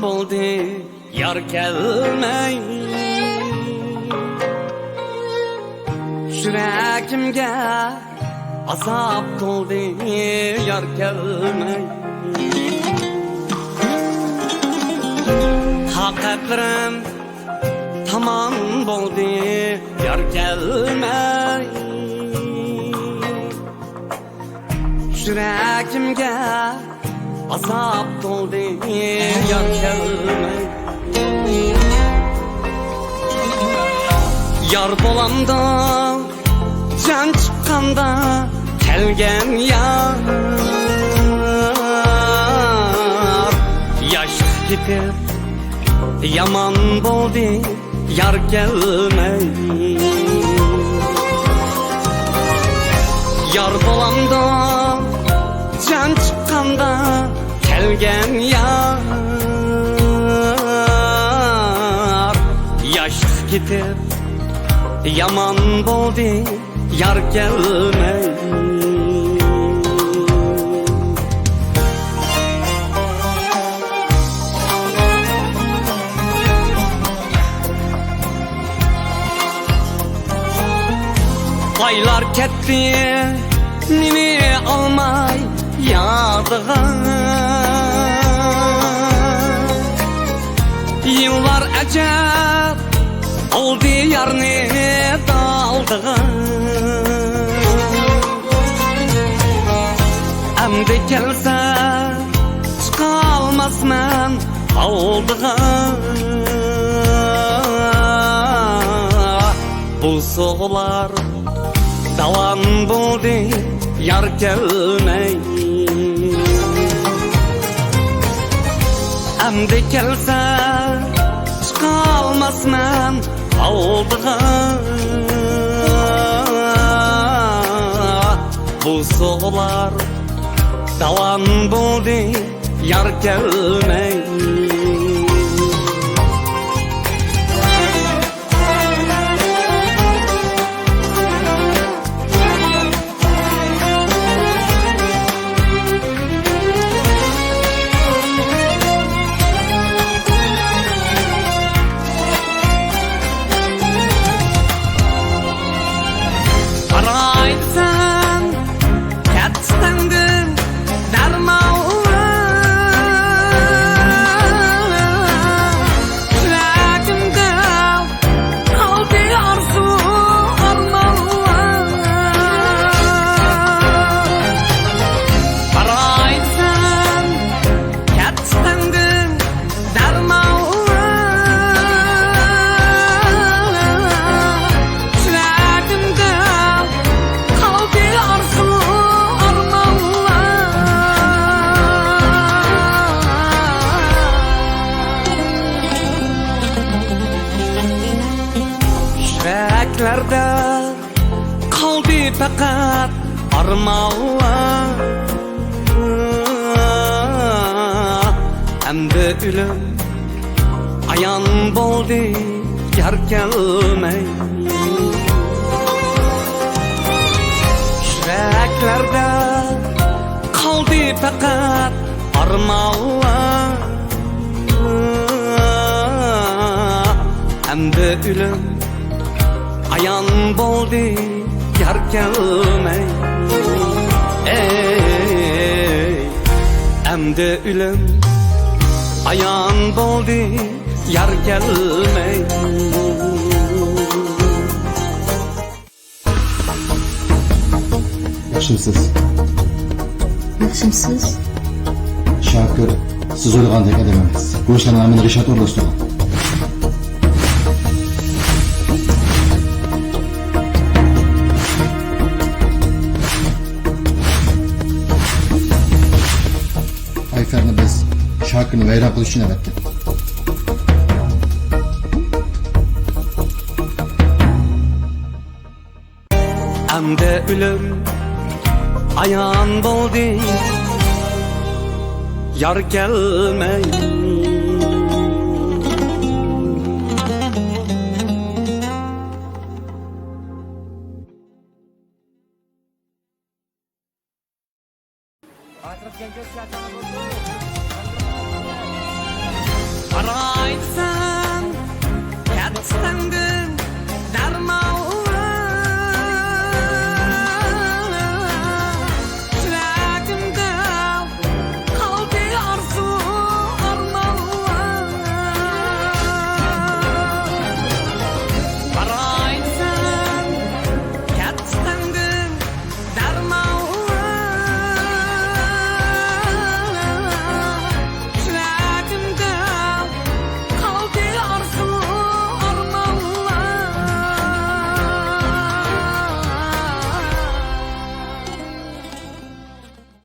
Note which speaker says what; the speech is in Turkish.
Speaker 1: bo'ldi yor kelmay yuragimga azob qildi yor kelmay haqiqatim tamam bo'ldi yor kelmay yuragimga azob qildi yor kelmay yor bo'lamda can chiqqanda kelgan yor yosh ketib yomon bo'ldi yor kelmay yor bo'lamda can chiqqanda kelgan yor yosh ketib yomon bo'ldi yor kelmay aylar ketdi nime olmay yadiga yıllar acab oldu yarni daldiga amdi kelsa chiqolmasman oldiga bu soğular davan bo'ldi yor kelmay amdi kelsa chiqolmasman oldiga bu so'g'lar davan bo'ldi yor kelmay Yüreklerde kaldı fakat armağan hem de ölüm ayan bo'ldi yor kelmay yüreklerde kaldı fakat armağan hem de ölüm ayan bo'ldi yor kelmay endi o'lim ayan bo'ldi yor kelmay
Speaker 2: Yaxshimisiz?
Speaker 3: Yaxshimisiz?
Speaker 2: Shakir, siz o'ylagandek odam emas. Bu ishlarni men Rishod o'rlashtirgan. Ayferni biz Shakirni vayron qilish uchun avatdik.
Speaker 1: Endi o'lim ayan bo'ldi yor kelmay Qaraysan